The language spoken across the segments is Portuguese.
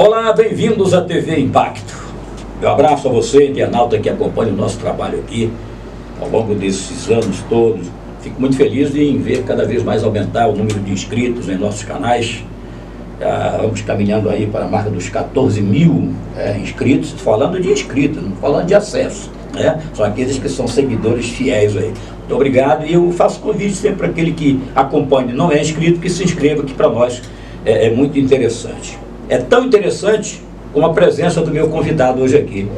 Olá, bem-vindos à TV Impacto. Eu abraço a você, internauta, que acompanha o nosso trabalho aqui ao longo desses anos todos. Fico muito feliz em ver cada vez mais aumentar o número de inscritos em nossos canais. Vamos caminhando aí para a marca dos 14 mil inscritos, falando de inscritos, não falando de acesso, né? São aqueles que são seguidores fiéis aí. Muito obrigado, e eu faço convite sempre para aquele que acompanha, não é inscrito, que se inscreva, que para nós é muito interessante. É tão interessante como a presença do meu convidado hoje aqui.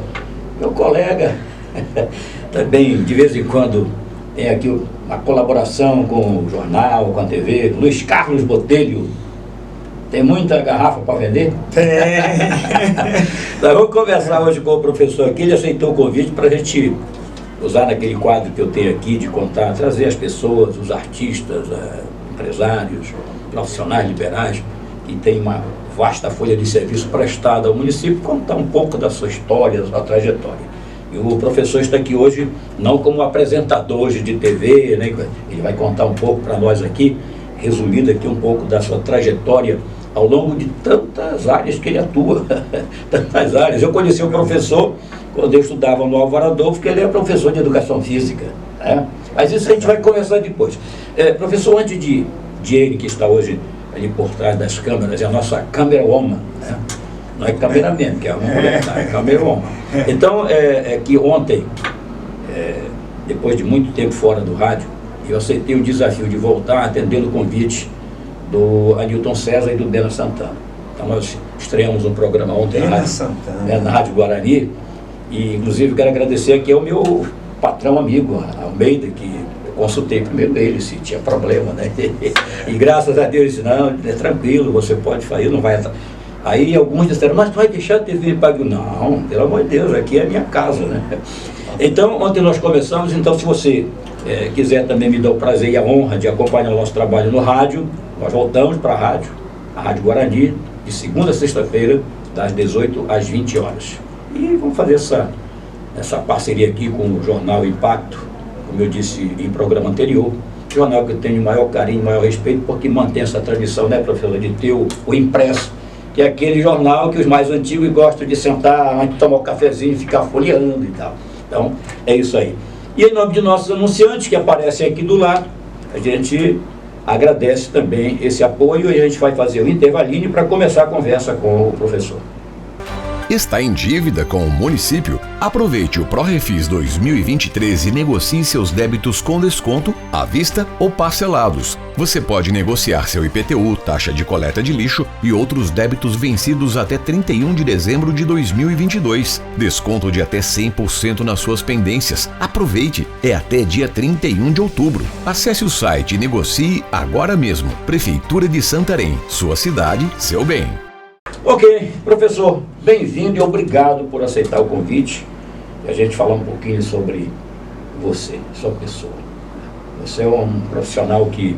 Meu colega, também de vez em quando tem aqui uma colaboração com o jornal, com a TV, Luiz Carlos Botelho. Tem muita garrafa para vender? Tem. Nós vamos conversar hoje com o professor aqui. Ele aceitou o convite para a gente usar naquele quadro que eu tenho aqui de contar, trazer as pessoas, os artistas, empresários, profissionais liberais, que têm uma vasta folha de serviço prestada ao município, contar um pouco da sua história, da sua trajetória. E o professor está aqui hoje não como apresentador hoje de TV, né? Ele vai contar um pouco para nós aqui, resumindo aqui um pouco da sua trajetória ao longo de tantas áreas que ele atua, tantas áreas. Eu conheci o professor quando eu estudava no Álvaro Adolfo, que ele é professor de educação física, né? Mas isso a gente vai conversar depois. Professor, antes de ele, que está hoje ali por trás das câmeras, é a nossa câmera woman, né? Não é cameraman, que é uma mulher, é câmera woman. Então, que ontem, depois de muito tempo fora do rádio, eu aceitei o desafio de voltar atendendo o convite do Anilton César e do Bena Santana. Então nós estreamos um programa ontem na Rádio Guarani, e inclusive quero agradecer aqui ao meu patrão amigo, Almeida, que eu consultei primeiro ele se tinha problema, né? E graças a Deus disse, não, é tranquilo, você pode fazer, não vai... Aí alguns disseram, mas tu vai deixar a TV pago? Não, pelo amor de Deus, aqui é a minha casa, né? Então, ontem nós começamos, então se você quiser também me dar o prazer e a honra de acompanhar o nosso trabalho no rádio, nós voltamos para a Rádio Guarani, de segunda a sexta-feira, das 18 às 20 horas. E vamos fazer essa parceria aqui com o Jornal Impacto, como eu disse em programa anterior, jornal que eu tenho maior carinho, maior respeito, porque mantém essa tradição, né, professor, de ter o impresso, que é aquele jornal que os mais antigos gostam de sentar, antes de tomar um cafezinho e ficar folheando e tal. Então, é isso aí. E em nome de nossos anunciantes que aparecem aqui do lado, a gente agradece também esse apoio, e a gente vai fazer o intervalinho para começar a conversa com o professor. Está em dívida com o município? Aproveite o ProRefis 2023 e negocie seus débitos com desconto, à vista ou parcelados. Você pode negociar seu IPTU, taxa de coleta de lixo e outros débitos vencidos até 31 de dezembro de 2022. Desconto de até 100% nas suas pendências. Aproveite! É até dia 31 de outubro. Acesse o site e negocie agora mesmo. Prefeitura de Santarém. Sua cidade, seu bem. Ok, professor, bem-vindo e obrigado por aceitar o convite e a gente falar um pouquinho sobre você, sua pessoa. Você é um profissional que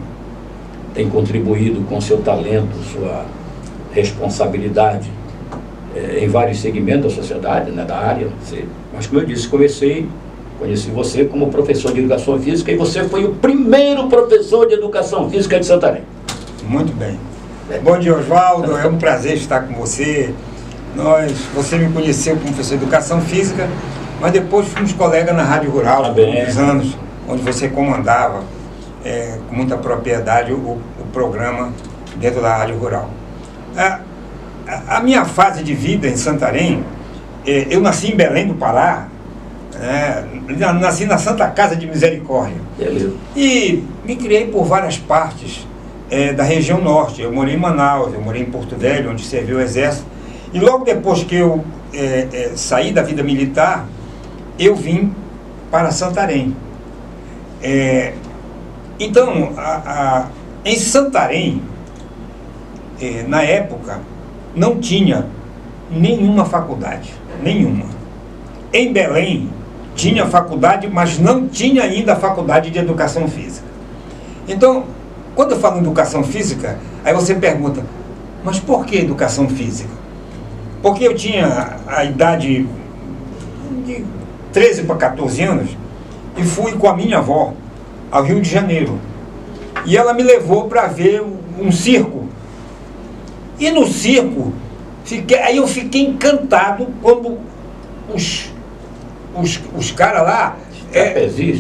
tem contribuído com seu talento, sua responsabilidade em vários segmentos da sociedade, né, da área. Mas como eu disse, conheci você como professor de educação física, e você foi o primeiro professor de educação física de Santarém. Muito bem. Bom dia, Oswaldo, é um prazer estar com você. Você me conheceu como professor de educação física, mas depois fomos colegas na Rádio Rural por muitos anos, onde você comandava com muita propriedade o programa dentro da Rádio Rural. A minha fase de vida em Santarém, eu nasci em Belém do Pará, nasci na Santa Casa de Misericórdia. Beleza. E me criei por várias partes da região norte. Eu morei em Manaus, eu morei em Porto Velho, onde servi o exército, e logo depois que eu saí da vida militar, eu vim para Santarém. Então, em Santarém, na época, não tinha nenhuma faculdade, nenhuma. Em Belém, tinha faculdade, mas não tinha ainda a faculdade de educação física. Então, quando eu falo em educação física, aí você pergunta, mas por que educação física? Porque eu tinha a idade de 13 para 14 anos e fui com a minha avó ao Rio de Janeiro. E ela me levou para ver um circo. E no circo Aí eu fiquei encantado quando os caras lá,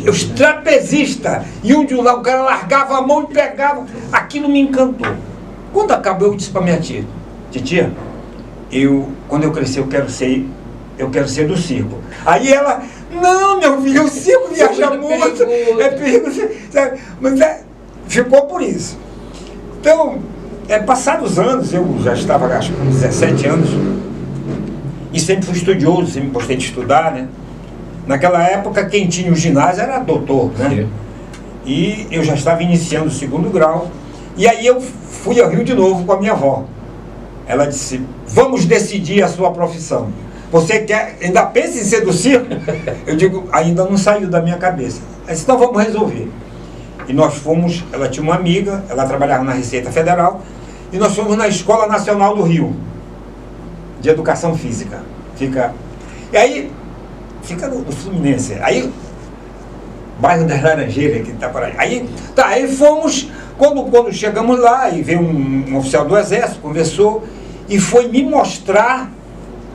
os trapezistas, iam de um lado, o cara largava a mão e pegava. Aquilo me encantou. Quando acabou, eu disse para minha tia: titia, quando eu crescer, eu quero ser do circo. Aí ela: não, meu filho, o circo viaja muito, é perigoso, sabe? Mas ficou por isso. Então, passados os anos, eu já estava, acho que com 17 anos, e sempre fui estudioso, sempre gostei de estudar, né? Naquela época, quem tinha o ginásio era doutor, né? Sim. E eu já estava iniciando o 2º grau, e aí eu fui ao Rio de novo com a minha avó. Ela disse: vamos decidir a sua profissão. Você ainda pensa em ser do circo? Eu digo: ainda não saiu da minha cabeça. Ela disse: então vamos resolver. E nós fomos, ela tinha uma amiga, ela trabalhava na Receita Federal, e nós fomos na Escola Nacional do Rio, de Educação Física. E aí, fica no Fluminense. Aí, bairro das Laranjeiras, que está por aí. Aí fomos, quando chegamos lá, e veio um oficial do Exército, conversou, e foi me mostrar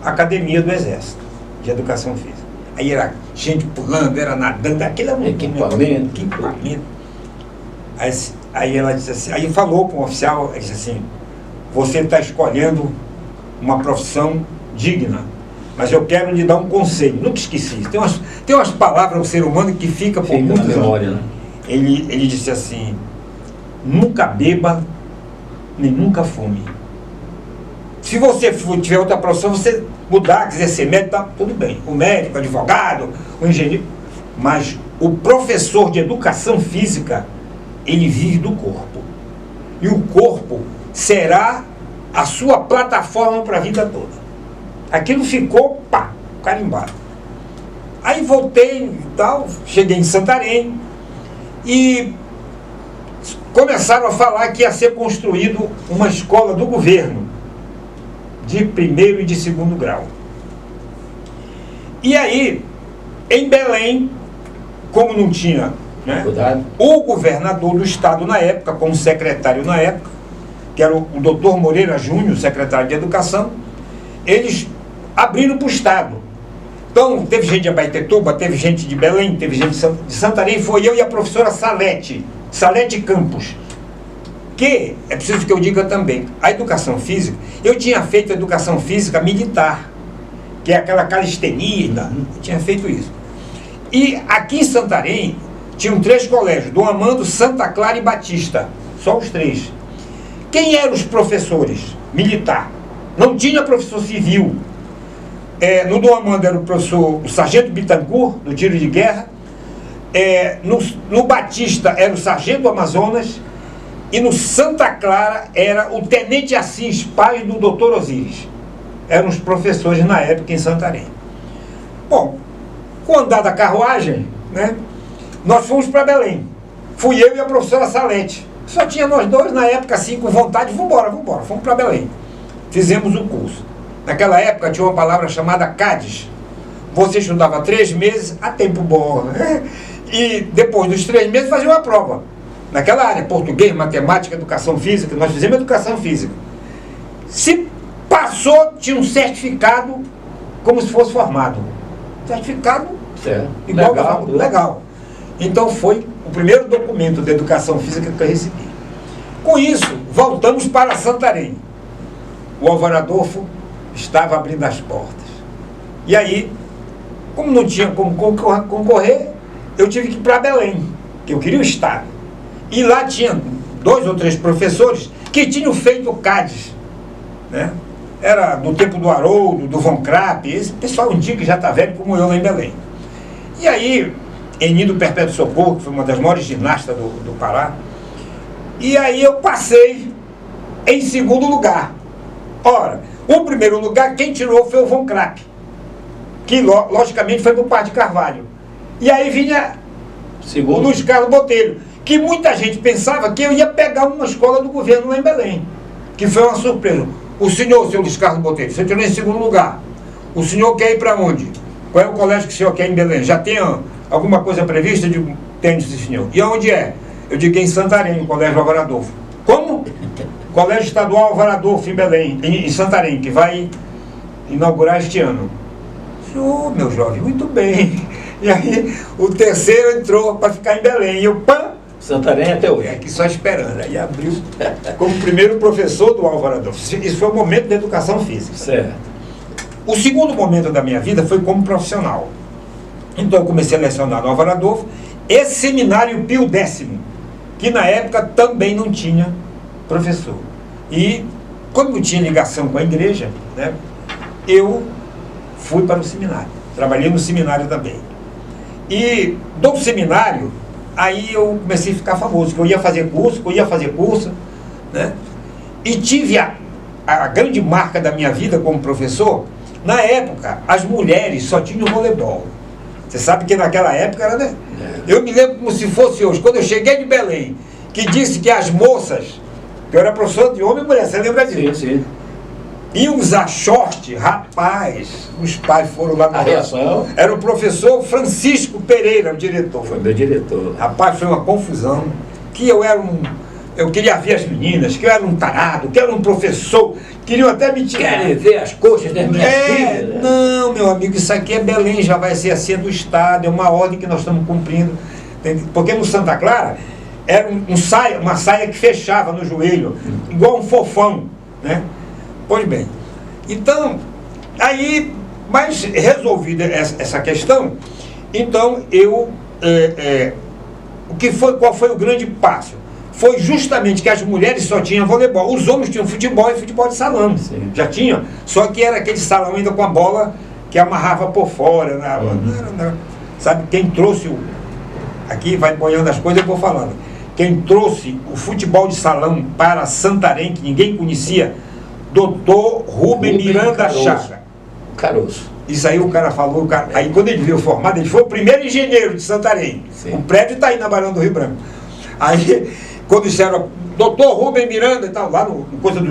a academia do Exército, de Educação Física. Aí era gente pulando, era nadando, aquele era equipamento. Aí ela disse assim, aí falou com o oficial, ele disse assim: você está escolhendo uma profissão digna, mas eu quero lhe dar um conselho. Nunca esqueci. Tem umas palavras ao ser humano que fica por muitos anos. Né? Ele disse assim: nunca beba, nem nunca fume. Se você tiver outra profissão, você mudar, quiser ser médico, tá, tudo bem. O médico, o advogado, o engenheiro. Mas o professor de educação física, ele vive do corpo. E o corpo será a sua plataforma para a vida toda. Aquilo ficou, carimbado. Aí voltei e tal, cheguei em Santarém e começaram a falar que ia ser construído uma escola do governo de 1º e de 2º grau. E aí, em Belém, como não tinha, né, o governador do estado na época, como secretário na época, que era o Dr. Moreira Júnior, secretário de Educação, eles abriram para o estado. Então, teve gente de Abaetetuba, teve gente de Belém, teve gente de Santarém, foi eu e a professora Salete Campos. Que, é preciso que eu diga também, a educação física, eu tinha feito educação física militar, que é aquela calistenia, eu tinha feito isso. E aqui em Santarém, tinham 3 colégios, Dom Amando, Santa Clara e Batista, só os 3. Quem eram os professores? Militar. Não tinha professor civil. No Dom Amando era o sargento Bittencourt, do tiro de guerra. No Batista era o sargento Amazonas. E no Santa Clara era o tenente Assis, pai do doutor Osíris. Eram os professores na época em Santarém. Bom, com o andar da carruagem, né, nós fomos para Belém. Fui eu e a professora Salete. Só tinha nós dois na época, assim, com vontade, vamos embora. Fomos para Belém. Fizemos o curso. Naquela época tinha uma palavra chamada CADES. Você estudava 3 meses, a tempo bom, né? E depois dos 3 meses fazia uma prova. Naquela área, português, matemática, educação física, nós fizemos educação física. Se passou, tinha um certificado como se fosse formado. Certificado igual legal. Então foi o primeiro documento de educação física que eu recebi. Com isso, voltamos para Santarém. O Álvaro Adolfo estava abrindo as portas. E aí, como não tinha como concorrer, eu tive que ir para Belém, que eu queria o estado. E lá tinha 2 ou 3 professores que tinham feito o CADES, né? Era do tempo do Haroldo, do Von Krapp, esse pessoal antigo que já está velho como eu lá em Belém. E aí, Enido Perpétuo Socorro, que foi uma das maiores ginastas do Pará, e aí eu passei em 2º lugar. Ora, o primeiro lugar, quem tirou foi o Von Krapp, que logicamente foi para o Par de Carvalho. E aí vinha o Luiz Carlos Botelho, que muita gente pensava que eu ia pegar uma escola do governo lá em Belém, que foi uma surpresa. O senhor, seu Luiz Carlos Botelho, você tirou em 2º lugar. O senhor quer ir para onde? Qual é o colégio que o senhor quer em Belém? Já tem alguma coisa prevista? Eu digo, tem, senhor. E aonde é? Eu digo, em Santarém, no Colégio Álvaro Adolfo. Como? Colégio Estadual Álvaro Adolfo em Belém, em Santarém, que vai inaugurar este ano. Ô, meu jovem, muito bem. E aí o terceiro entrou para ficar em Belém. E eu, pã! Santarém até hoje. Aqui só esperando. Aí abriu como primeiro professor do Álvaro Adolfo. Isso foi o momento da educação física. Certo. O segundo momento da minha vida foi como profissional. Então eu comecei a lecionar no Álvaro Adolfo. Esse seminário Pio X, que na época também não tinha professor. E quando não tinha ligação com a igreja, né, eu fui para o seminário. Trabalhei no seminário também. E do seminário, aí eu comecei a ficar famoso, que eu ia fazer curso, né? E tive a grande marca da minha vida como professor. Na época, as mulheres só tinham voleibol. Você sabe que naquela época era, né? Eu me lembro como se fosse hoje, quando eu cheguei de Belém, que disse que as moças, que eu era professor de homem e mulher, você lembra disso? Sim, sim. Iam usar short, rapaz, os pais foram lá na A reação? Era o professor Francisco Pereira, o diretor. Foi meu diretor. Rapaz, foi uma confusão. Que eu queria ver as meninas, que eu era um tarado, que eu era um professor, queriam até me tirar. Querem ver as coxas das minhas filhas? Né? Não, meu amigo, isso aqui é Belém, já vai ser assim do Estado, é uma ordem que nós estamos cumprindo. Porque no Santa Clara era uma saia que fechava no joelho, igual um fofão, né? Pois bem, então, aí, mas resolvida essa questão, então qual foi o grande passo? Foi justamente que as mulheres só tinham voleibol, os homens tinham futebol e futebol de salão. Sim. Já tinham, só que era aquele salão ainda com a bola que amarrava por fora, né? Sabe, quem trouxe aqui vai boiando as coisas, eu vou falando. Quem trouxe o futebol de salão para Santarém, que ninguém conhecia, Dr. Rubem Miranda Chaga. Caroço. Isso aí o cara falou, aí quando ele viu formado, ele foi o primeiro engenheiro de Santarém. Sim. O prédio está aí na Barão do Rio Branco. Aí, quando disseram, Dr. Rubem Miranda e tal, lá no coisa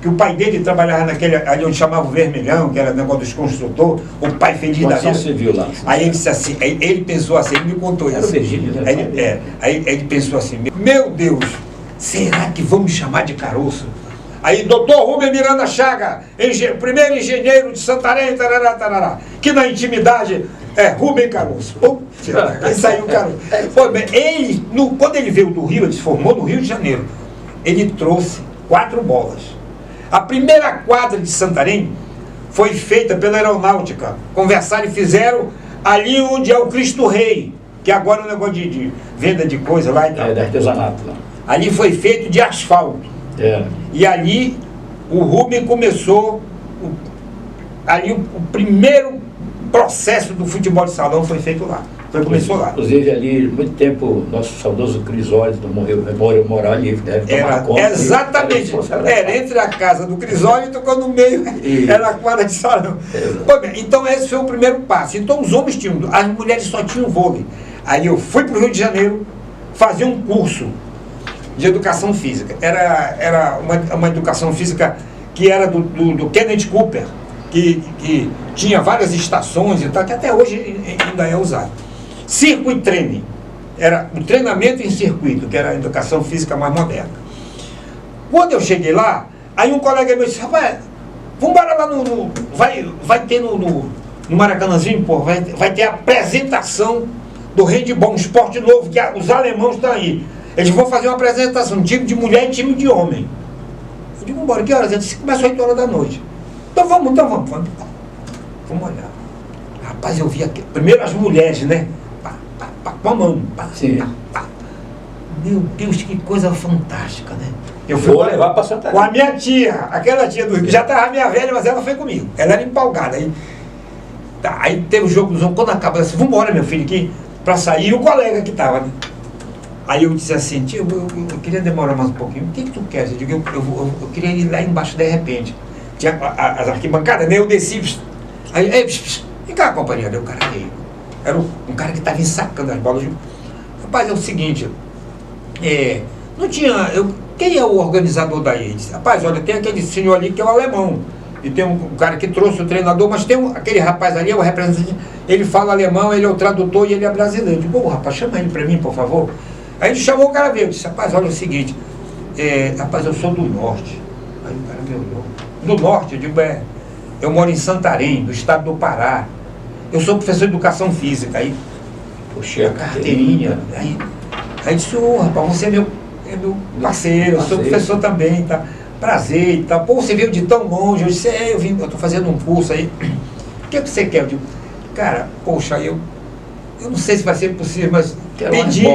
que o pai dele trabalhava ali onde chamava o Vermelhão, que era o negócio dos construtores, o pai feliz da vida. Você viu lá. Aí ele disse assim, ele pensou assim, ele me contou Era isso. o Virgílio, né? Aí ele pensou assim, meu Deus, será que vão me chamar de caroço? Aí, Dr. Rubem Miranda Chaga, primeiro engenheiro de Santarém, tarará, tarará, que na intimidade é Rubem Caroço. Aí saiu o Caroço. Pois bem, quando ele veio do Rio, ele se formou no Rio de Janeiro, ele trouxe 4 bolas. A primeira quadra de Santarém foi feita pela Aeronáutica. Conversaram e fizeram ali onde é o Cristo Rei, que agora é um negócio de venda de coisa lá e tal. De artesanato lá. Ali foi feito de asfalto. E ali o Rubem começou, o primeiro processo do futebol de salão foi feito lá. Começou lá. Inclusive ali, muito tempo, nosso saudoso Crisólis morreu morar ali, deve tomar conta. Exatamente. Era entre a casa do Crisólis e tocou no meio, era a quadra de salão. Pois bem, então esse foi o primeiro passo. Então os homens tinham, as mulheres só tinham vôlei. Aí eu fui para o Rio de Janeiro fazer um curso de educação física. Era uma educação física que era do Kenneth Cooper, que tinha várias estações e tal, que até hoje ainda é usado. Circuit Training, era o treinamento em circuito, que era a educação física mais moderna. Quando eu cheguei lá, aí um colega meu disse, rapaz, vamos embora lá vai ter no Maracanãzinho, pô, vai ter a apresentação do handebol, um esporte novo, que os alemãos estão aí. Eles vão fazer uma apresentação, time de mulher e time de homem. Eu digo, embora, que horas? Ele disse, começa às 8 horas da noite. Então vamos. Vamos olhar. Rapaz, eu vi aqui, primeiro as mulheres, né? Com a mão. Meu Deus, que coisa fantástica, né? Eu vou levar para Santa com a minha tia, aquela tia do Rio, que já estava minha velha, mas ela foi comigo. Ela era empolgada. Aí teve o jogo dos homens, quando acabou, ela disse, vamos embora, meu filho, aqui, para sair. E o colega que estava, né? Aí eu disse assim, tio, eu queria demorar mais um pouquinho. O que tu quer? Eu digo, eu queria ir lá embaixo de repente. Tinha as arquibancadas, né? Eu desci. Aí, vem cá, companheiro. O cara veio. Era um cara que estava ensacando as bolas. Rapaz, é o seguinte, não tinha... Quem é o organizador daí? Ele disse, rapaz, olha, tem aquele senhor ali que é o alemão. E tem um cara que trouxe o treinador, mas tem aquele rapaz ali, é o representante. Ele fala alemão, ele é o tradutor e ele é brasileiro. Eu digo, rapaz, chama ele para mim, por favor. Aí ele chamou o cara veio, disse, rapaz, olha o seguinte, rapaz, eu sou do norte. Aí o cara me olhou. Do norte, eu digo, eu moro em Santarém, do estado do Pará. Eu sou professor de educação física. Aí, Puxei a carteirinha. Aí disse, rapaz, você é meu parceiro, eu sou professor também, tá? Prazer e tal. Pô, você veio de tão longe. Eu disse, eu tô fazendo um curso aí. O que você quer? Eu digo, cara, poxa, eu não sei se vai ser possível, mas pedi,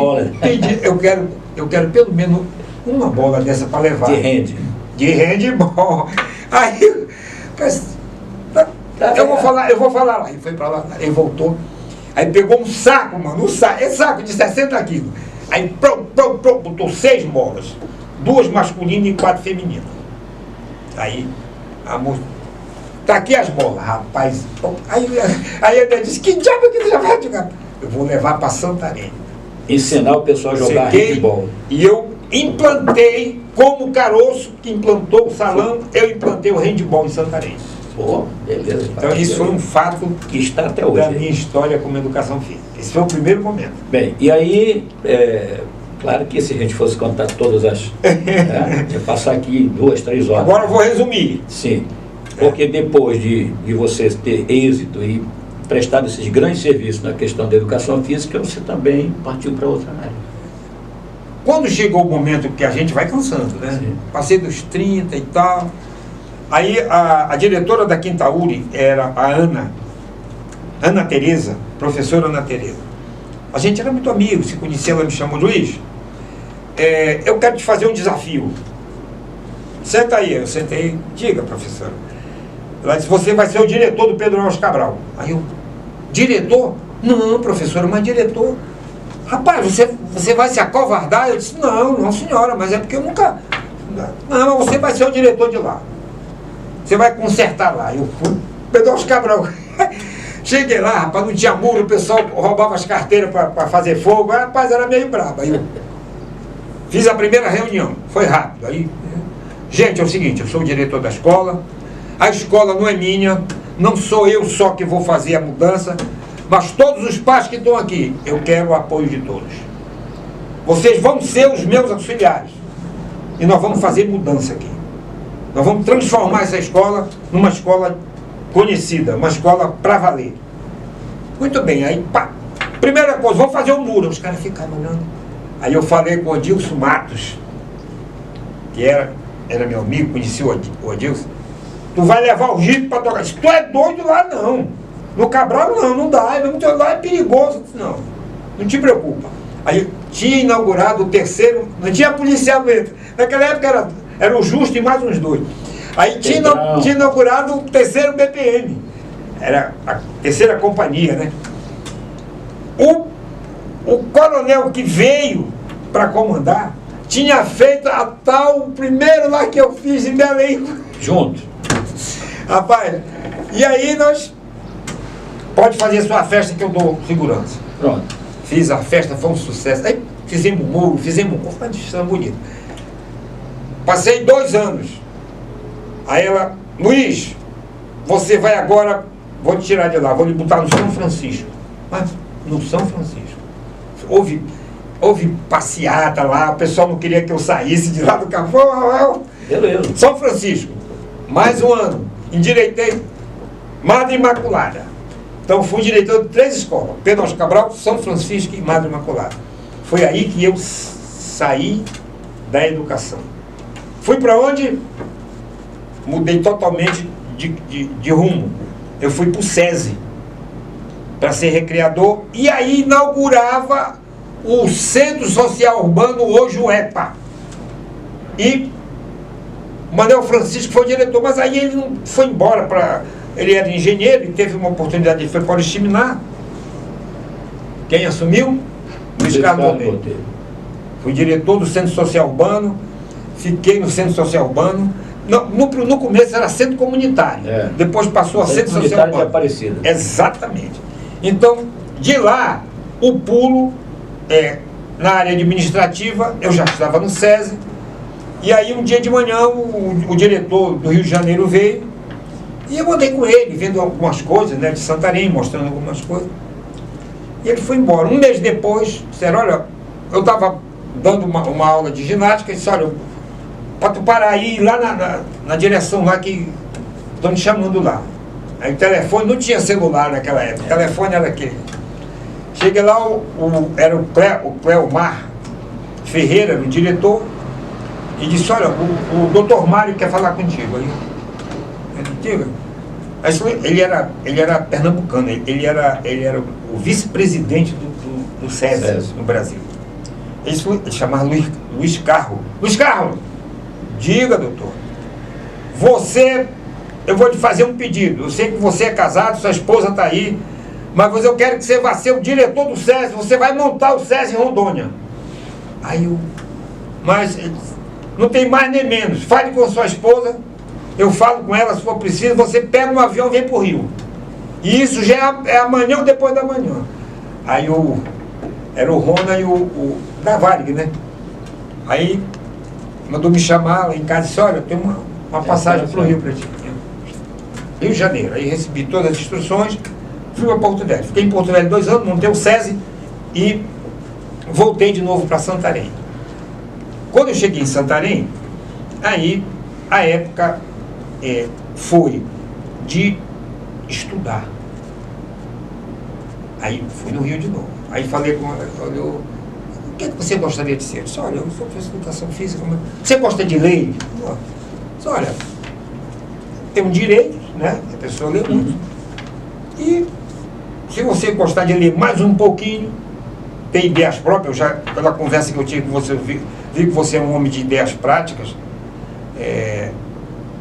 eu quero pelo menos uma bola dessa para levar. De handball. Aí, eu vou falar lá. Ele foi para lá, ele voltou. Aí pegou um saco, mano, saco de 60 quilos. Aí botou 6 bolas. 2 masculinas e 4 femininas. Aí, a moça, tá aqui as bolas, rapaz. Aí ele disse, que diabo que você já vai jogar? Eu vou levar para Santarém. Ensinar o pessoal a jogar handball. E eu implantei, como o Caroço que implantou o salão, eu implantei o handball em Santarém. Pô, beleza. Então isso foi um fato que está até hoje da minha história como educação física. Esse foi o primeiro momento. Bem, e aí, claro que se a gente fosse contar todas as... ia passar aqui 2, 3 horas. Agora eu vou resumir. Sim, porque depois de você ter êxito e prestado esses grandes serviços na questão da educação física, você também partiu para outra área. Quando chegou o momento que a gente vai cansando, né? Sim. Passei dos 30 e tal. Aí a diretora da Quinta URI era a Ana Tereza, professora Ana Tereza. A gente era muito amigo, se conhecia, ela me chamou, Luiz, eu quero te fazer um desafio. Senta aí. Eu sentei, diga, professora. Ela disse, você vai ser o diretor do Pedro Álvares Cabral. Aí eu, diretor? Não, professora, mas diretor. Rapaz, você vai se acovardar? Eu disse, não senhora, mas é porque eu nunca... Não, você vai ser o diretor de lá. Você vai consertar lá. Eu fui, Pedro Álvares Cabral. Cheguei lá, rapaz, não tinha muro, o pessoal roubava as carteiras para fazer fogo. Rapaz, era meio brabo. Aí eu fiz a primeira reunião, foi rápido. Aí, gente, é o seguinte, eu sou o diretor da escola, a escola não é minha, não sou eu só que vou fazer a mudança, mas todos os pais que estão aqui, eu quero o apoio de todos. Vocês vão ser os meus auxiliares. E nós vamos fazer mudança aqui. Nós vamos transformar essa escola numa escola conhecida, uma escola para valer. Muito bem, aí pá, primeira coisa, vamos fazer um muro. Os caras ficaram olhando. Aí eu falei com o Adilson Matos, que era meu amigo, conheci o Adilson. Tu vai levar o Jeep para tocar. Tu é doido lá não. No Cabral não dá, lá é perigoso. Não te preocupa. Aí tinha inaugurado o terceiro, não tinha policiamento. Naquela época era o Justo e mais uns 2. Aí tinha inaugurado o terceiro BPM. Era a terceira companhia, né? O coronel que veio para comandar tinha feito o primeiro lá que eu fiz em Belém. Junto. Rapaz, e aí nós... Pode fazer sua festa que eu dou segurança. Pronto. Fiz a festa, foi um sucesso. Aí fizemos muro, foi uma discussão bonita. Passei 2 anos. Aí ela, Luiz, você vai agora, vou te tirar de lá, vou lhe botar no São Francisco. Mas no São Francisco. Houve passeata lá, o pessoal não queria que eu saísse de lá do carro. Beleza. São Francisco. Mais um ano. Endireitei Madre Imaculada. Então fui diretor de 3 escolas. Pedro Álvares Cabral, São Francisco e Madre Imaculada. Foi aí que eu saí da educação. Fui para onde? Mudei totalmente de rumo. Eu fui para o SESI para ser recreador e aí inaugurava o Centro Social Urbano, hoje o EPA. E o Manuel Francisco foi o diretor, mas aí ele não foi embora ele era engenheiro e teve uma oportunidade, ele foi para o Oriximiná. Quem assumiu? Luiz Carlos Monteiro. Fui diretor do Centro Social Urbano, fiquei no Centro Social Urbano. No começo era centro comunitário, depois passou a Centro Social Urbano. Aparecida. Exatamente. Então, de lá, o pulo na área administrativa, eu já estava no SESI, e aí um dia de manhã o diretor do Rio de Janeiro veio, e eu andei com ele, vendo algumas coisas, né, de Santarém, mostrando algumas coisas, e ele foi embora. Um mês depois, disseram, olha, eu estava dando uma aula de ginástica, e disse, olha, para tu parar aí, lá na direção lá que estão me chamando lá. Aí o telefone, não tinha celular naquela época, o telefone era aquele. Cheguei lá, era o Cleomar Ferreira, o diretor, e disse, olha, o doutor Mário quer falar contigo. Aí, diga. Ele era pernambucano, ele era o vice-presidente do SESI no Brasil. Ele chamava Luiz Carro. Luiz Carro, diga, doutor, eu vou te fazer um pedido. Eu sei que você é casado, sua esposa está aí, mas eu quero que você vá ser o diretor do SESI, você vai montar o SESI em Rondônia. Aí mas não tem mais nem menos, fale com sua esposa, eu falo com ela se for preciso, você pega um avião e vem para o Rio. E isso já é amanhã ou depois da manhã. Aí era o Rona e o da Varig, né? Aí mandou me chamar lá em casa e disse, olha, eu tenho uma passagem para o Rio para ti. Rio de Janeiro. Aí recebi todas as instruções, fui para Porto Velho. Fiquei em Porto Velho 2 anos, montei o SESI e voltei de novo para Santarém. Quando eu cheguei em Santarém, aí a época foi de estudar. Aí fui no Rio de novo. Aí falei com ela, olha, o que você gostaria de ser? Eu disse, olha, eu sou professor de educação física, mas você gosta de lei? Eu disse, olha, tem um direito, né? A pessoa lê muito. E se você gostar de ler mais um pouquinho, tem ideias próprias, pela conversa que eu tive com você, vi que você é um homem de ideias práticas,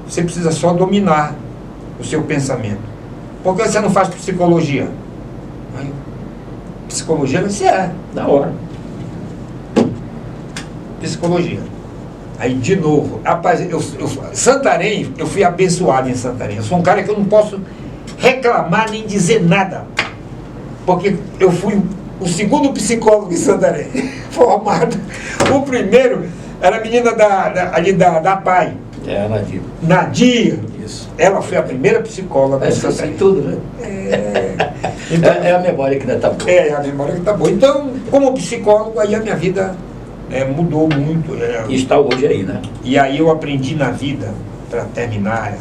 você precisa só dominar o seu pensamento. Por que você não faz psicologia? Aí, psicologia vai ser Da hora. Psicologia. Aí de novo, rapaz, Santarém, eu fui abençoado em Santarém. Eu sou um cara que eu não posso reclamar nem dizer nada. Porque eu fui o segundo psicólogo em Santarém, formado. O primeiro era a menina ali da PAI. É a Nadir. Nadir. Isso. Ela foi a primeira psicóloga em Santarém. Tudo, né? Então, É a memória que ainda está boa. É a memória que está boa. Então, como psicólogo, aí a minha vida mudou muito. E está hoje aí, né? E aí eu aprendi na vida, para terminar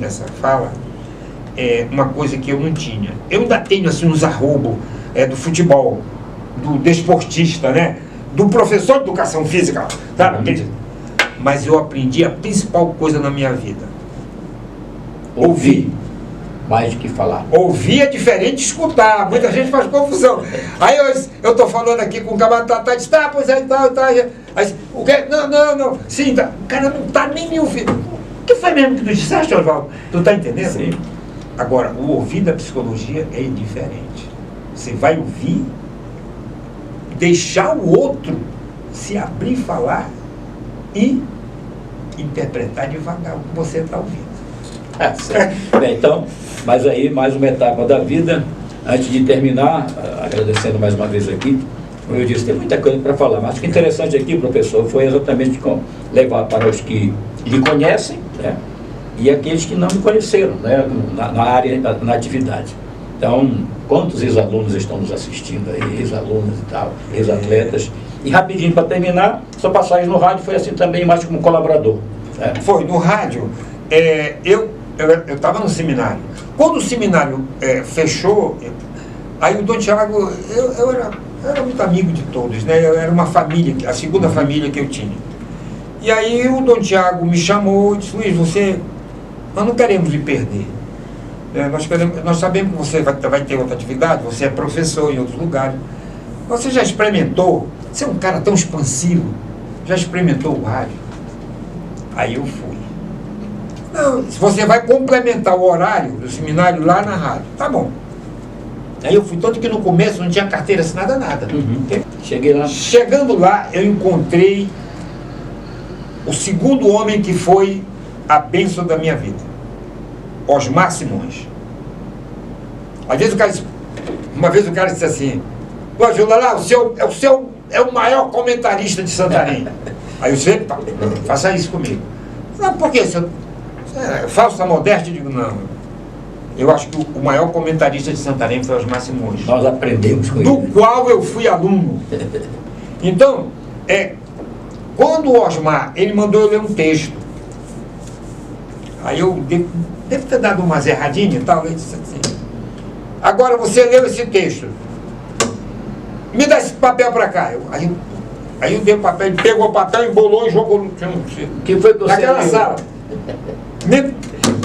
essa fala, uma coisa que eu não tinha. Eu ainda tenho assim uns arrobos do futebol, do desportista, né? Do professor de educação física, sabe? Mas eu aprendi a principal coisa na minha vida. Ouvir. Mais do que falar. Ouvir é diferente de escutar. Muita gente faz confusão. Aí eu estou falando aqui com o camarada, diz, tá, pois é, tal. Aí, o quê? Não. Sim, tá. O cara não está nem me ouvindo. O que foi mesmo que tu disseste, Oswaldo? Tu está entendendo? Sim. Agora, o ouvir da psicologia é diferente. Você vai ouvir, deixar o outro se abrir e falar e interpretar devagar o que você está ouvindo. Bem, então, mas aí, mais uma etapa da vida. Antes de terminar, agradecendo mais uma vez aqui, como eu disse, tem muita coisa para falar, mas o que é interessante aqui, professor, foi exatamente levar para os que lhe conhecem, né, e aqueles que não me conheceram, né, na área, na atividade. Então, quantos ex-alunos estão nos assistindo aí, ex-alunos e tal, ex-atletas. E rapidinho, para terminar, sua passagem no rádio foi assim também, mais como colaborador. Né? Foi, no rádio, eu estava no seminário. Quando o seminário fechou, aí o Dom Tiago, eu era muito amigo de todos, né? Eu era uma família, a segunda família que eu tinha. E aí o Dom Tiago me chamou e disse, Luiz, nós não queremos lhe perder. Nós sabemos que você vai ter outra atividade, você é professor em outros lugares. Você já experimentou? Você é um cara tão expansivo, já experimentou o rádio? Aí eu fui. Não, você vai complementar o horário do seminário lá na rádio. Tá bom. Aí eu fui, tanto que no começo não tinha carteira assinada, nada. Cheguei lá. Chegando lá, eu encontrei o segundo homem que foi a bênção da minha vida. Osmar Simões. Às vezes uma vez o cara disse assim, ô Julalá, o seu é o maior comentarista de Santarém. Aí eu disse, faça isso comigo. Não, por quê? Falsa modéstia? Eu digo, não. Eu acho que o maior comentarista de Santarém foi Osmar Simões. Nós aprendemos com ele. Do qual eu fui aluno. Então, Quando o Osmar, ele mandou eu ler um texto, aí eu devo ter dado umas erradinhas e tal, ele disse assim, agora você leu esse texto, me dá esse papel para cá. Aí eu dei o papel, ele pegou o papel, embolou e jogou no chão. Que foi que você naquela leu? sala.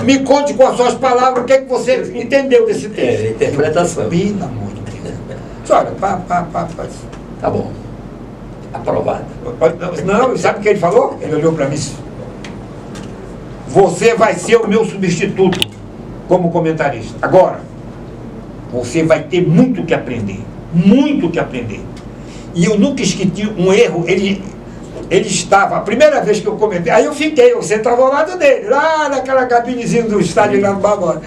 Me conte com as suas palavras o que, é que você entendeu desse texto. Interpretação. Pelo amor de Deus. Olha, Tá bom. Aprovado. Não, sabe o que ele falou? Ele olhou para mim e disse, você vai ser o meu substituto como comentarista. Agora, você vai ter muito que aprender. Muito que aprender. E eu nunca esqueci um erro, ele estava, a primeira vez que eu comentei, aí eu sentava ao lado dele, lá naquela cabinezinha do estádio lá no Barbosa.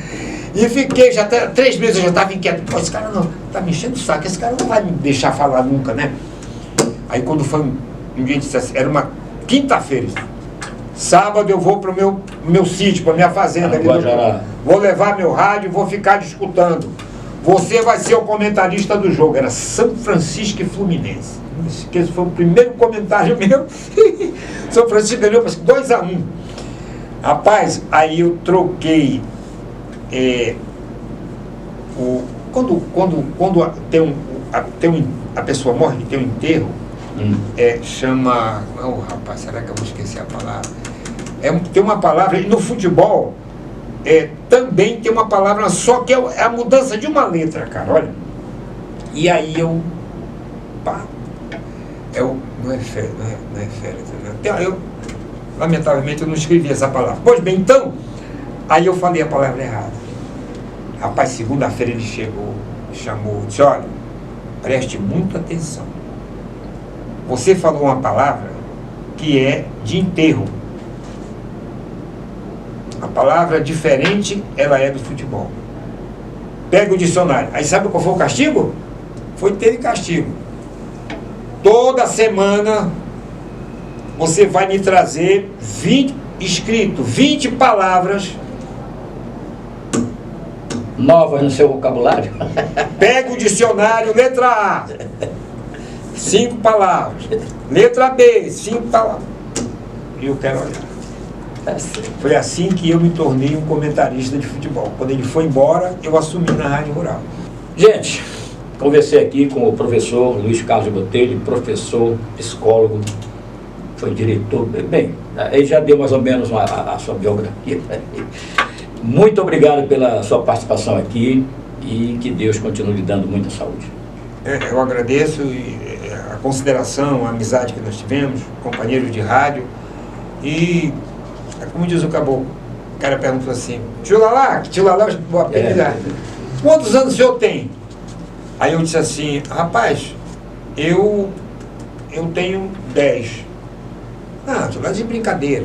E fiquei, 3 meses eu já estava inquieto, pô, esse cara não, tá me enchendo o saco, esse cara não vai me deixar falar nunca, né? Aí quando foi um dia, disse assim, era uma quinta-feira, sábado eu vou para o meu sítio, para minha fazenda, ali vou levar meu rádio e vou ficar escutando. Você vai ser o comentarista do jogo. Era São Francisco e Fluminense. Não esqueço, foi o primeiro comentário meu. São Francisco ganhou 2-1. Rapaz, aí eu troquei. Quando a pessoa morre, tem um enterro, chama. Oh, rapaz, será que eu vou esquecer a palavra? Tem uma palavra, e no futebol. Também tem uma palavra só que é a mudança de uma letra, cara, olha. E aí não é férias, lamentavelmente eu não escrevi essa palavra. Pois bem, então, aí eu falei a palavra errada. Rapaz, segunda-feira ele chamou, disse, olha, preste muita atenção. Você falou uma palavra que é de enterro. A palavra diferente, ela é do futebol. Pega o dicionário. Aí sabe qual foi o castigo? Teve castigo. Toda semana você vai me trazer 20 palavras novas no seu vocabulário. Pega o dicionário, letra A, 5 palavras. Letra B, 5 palavras. E eu quero olhar. Foi assim que eu me tornei um comentarista de futebol. Quando ele foi embora, eu assumi na Rádio Rural. Gente, conversei aqui com o professor Luiz Carlos Botelho, professor, psicólogo, foi diretor, bem, ele já deu mais ou menos a sua biografia. Muito obrigado pela sua participação aqui e que Deus continue lhe dando muita saúde. Eu agradeço a consideração, a amizade que nós tivemos, companheiros de rádio. E, como diz o caboclo, o cara perguntou assim, tio Lalá, vou apelidar. Quantos anos o senhor tem? Aí eu disse assim, rapaz, eu tenho 10. Ah, tu vai de brincadeira.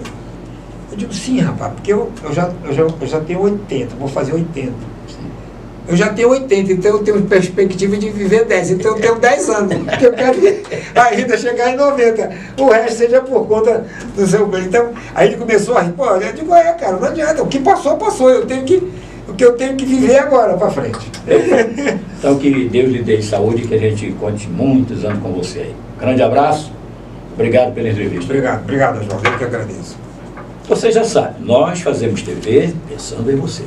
Eu digo, sim, rapaz, porque eu já tenho 80, vou fazer 80. Eu já tenho 80, então eu tenho perspectiva de viver 10, então eu tenho 10 anos, porque eu quero ainda chegar em 90, o resto seja por conta do seu bem. Então, aí ele começou a rir, pô, eu digo, cara, não adianta, o que passou, o que eu tenho que viver agora para frente. Então que Deus lhe dê saúde e que a gente conte muitos anos com você aí. Grande abraço, obrigado pela entrevista. Obrigado, Jorge, eu que agradeço. Você já sabe, nós fazemos TV pensando em você.